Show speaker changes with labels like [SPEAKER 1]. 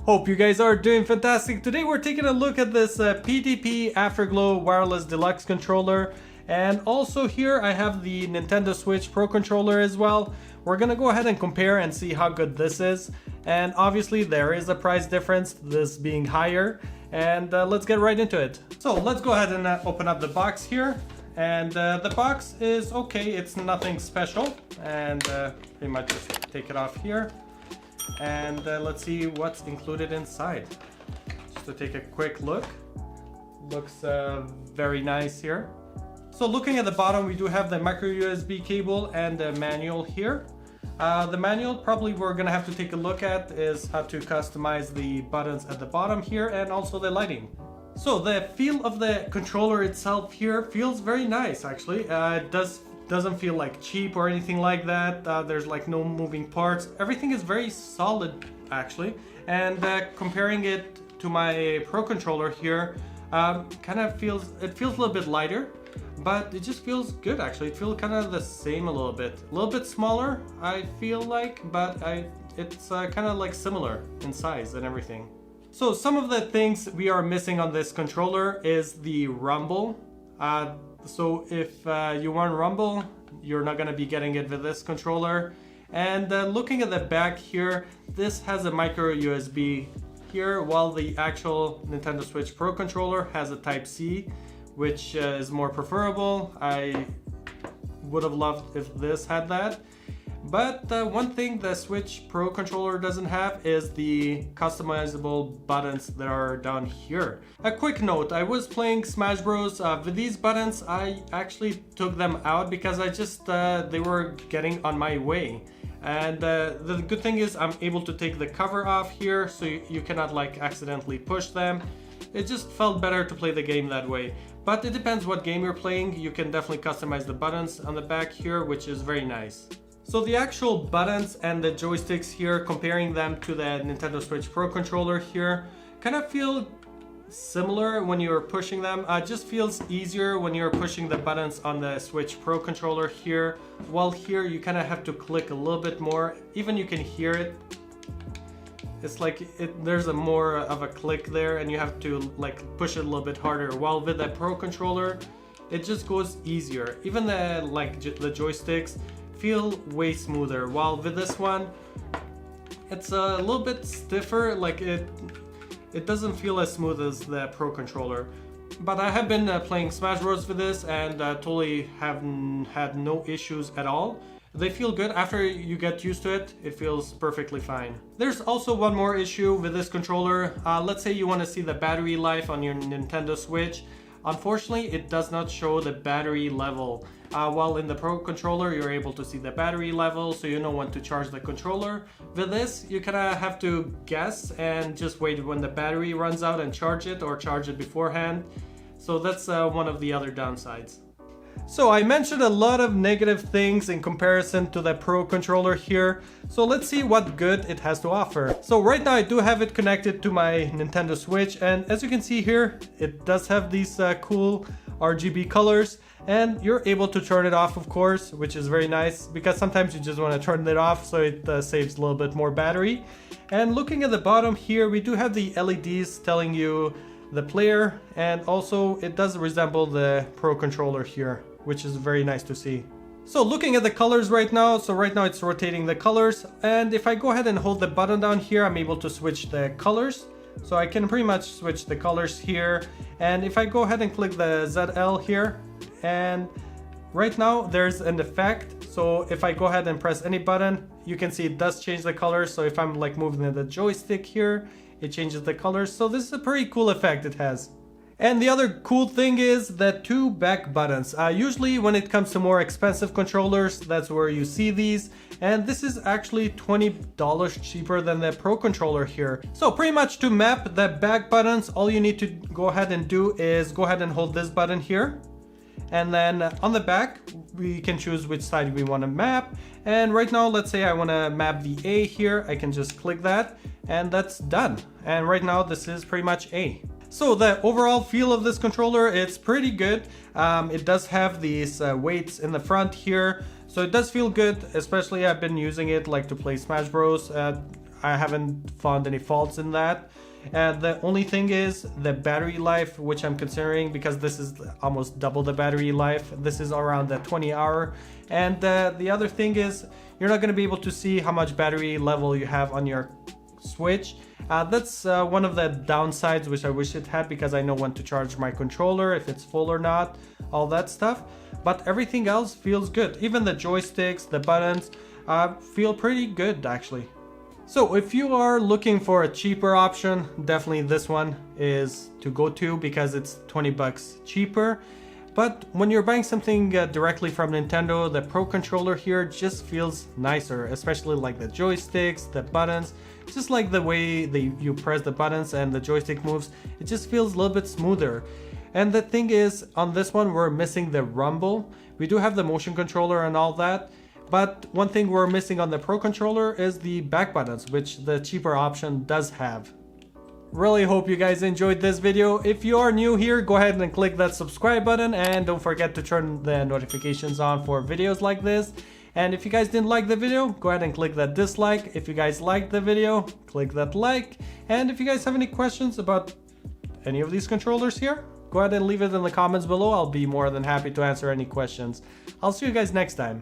[SPEAKER 1] Hope you guys are doing fantastic. Today we're taking a look at this PDP Afterglow wireless deluxe controller, and also here I have the Nintendo Switch Pro controller as well. We're gonna go ahead and compare and see how good this is, and obviously there is a price difference, this being higher, and let's get right into it. So let's go ahead and open up the box here, and the box is okay, it's nothing special, and pretty much just take it off here. And let's see what's included inside. Just to take a quick look. Looks very nice here. So looking at the bottom, we do have the micro USB cable and the manual here. The manual probably we're gonna have to take a look at is how to customize the buttons at the bottom here and also the lighting. So the feel of the controller itself here feels very nice actually. It doesn't feel like cheap or anything like that. There's like no moving parts. Everything is very solid actually. And comparing it to my Pro controller here, it feels a little bit lighter, but it just feels good actually. It feels kind of the same a little bit smaller I feel like, but it's kind of like similar in size and everything. So some of the things we are missing on this controller is the rumble. So if you want rumble, you're not going to be getting it with this controller. And looking at the back here, this has a micro USB here, while the actual Nintendo Switch Pro controller has a Type C, which is more preferable. I would have loved if this had that. But one thing the Switch Pro controller doesn't have is the customizable buttons that are down here. A quick note, I was playing Smash Bros. With these buttons, I actually took them out because I just, they were getting on my way. And the good thing is I'm able to take the cover off here, so you cannot like accidentally push them. It just felt better to play the game that way. But it depends what game you're playing. You can definitely customize the buttons on the back here, which is very nice. So the actual buttons and the joysticks here, comparing them to the Nintendo Switch Pro controller here, kind of feel similar when you're pushing them. It just feels easier when you're pushing the buttons on the Switch Pro controller here. While here you kind of have to click a little bit more. Even you can hear it. It's like there's a more of a click there, and you have to like push it a little bit harder. While with the Pro controller, it just goes easier. Even the the joysticks feel way smoother, while with this one it's a little bit stiffer. Like it doesn't feel as smooth as the Pro controller. But I have been playing Smash Bros with this and totally have had no issues at all. They feel good. After you get used to it, it feels perfectly fine. There's also one more issue with this controller. Let's say you want to see the battery life on your Nintendo Switch. Unfortunately, it does not show the battery level. While in the Pro controller, you're able to see the battery level, so you know when to charge the controller. With this, you kind of have to guess and just wait when the battery runs out and charge it, or charge it beforehand. So that's one of the other downsides. So I mentioned a lot of negative things in comparison to the Pro controller here. So let's see what good it has to offer. So right now I do have it connected to my Nintendo Switch, and as you can see here, it does have these cool RGB colors, and you're able to turn it off, of course, which is very nice because sometimes you just want to turn it off so it saves a little bit more battery. And looking at the bottom here, we do have the LEDs telling you the player, and also it does resemble the Pro controller here, which is very nice to see. So looking at the colors right now, it's rotating the colors, and if I go ahead and hold the button down here, I'm able to switch the colors. So I can pretty much switch the colors here, and if I go ahead and click the ZL here, and right now there's an effect. So if I go ahead and press any button, you can see it does change the colors. So if I'm like moving the joystick here, it changes the colors. So this is a pretty cool effect it has. And the other cool thing is the two back buttons. Usually when it comes to more expensive controllers, that's where you see these. And this is actually $20 cheaper than the Pro controller here. So pretty much to map the back buttons, all you need to go ahead and do is go ahead and hold this button here. And then on the back, we can choose which side we want to map. And right now, let's say I want to map the A here. I can just click that and that's done. And right now, this is pretty much A. So the overall feel of this controller, it's pretty good. It does have these weights in the front here. So it does feel good, especially I've been using it like to play Smash Bros. I haven't found any faults in that. And the only thing is the battery life, which I'm considering, because this is almost double the battery life. This is around the 20 hour. And the other thing is you're not going to be able to see how much battery level you have on your switch. That's one of the downsides, which I wish it had, because I know when to charge my controller, if it's full or not, all that stuff. But everything else feels good. Even the joysticks, the buttons feel pretty good actually. So if you are looking for a cheaper option, definitely this one is to go to, because it's 20 bucks cheaper. But when you're buying something directly from Nintendo, the Pro Controller here just feels nicer, especially like the joysticks, the buttons, just like the way you press the buttons and the joystick moves, it just feels a little bit smoother. And the thing is, on this one we're missing the rumble. We do have the motion controller and all that, but one thing we're missing on the Pro Controller is the back buttons, which the cheaper option does have. Really hope you guys enjoyed this video. If you are new here, go ahead and click that subscribe button, and don't forget to turn the notifications on for videos like this. And if you guys didn't like the video, go ahead and click that dislike. If you guys liked the video, click that like. And if you guys have any questions about any of these controllers here, go ahead and leave it in the comments below. I'll be more than happy to answer any questions. I'll see you guys next time.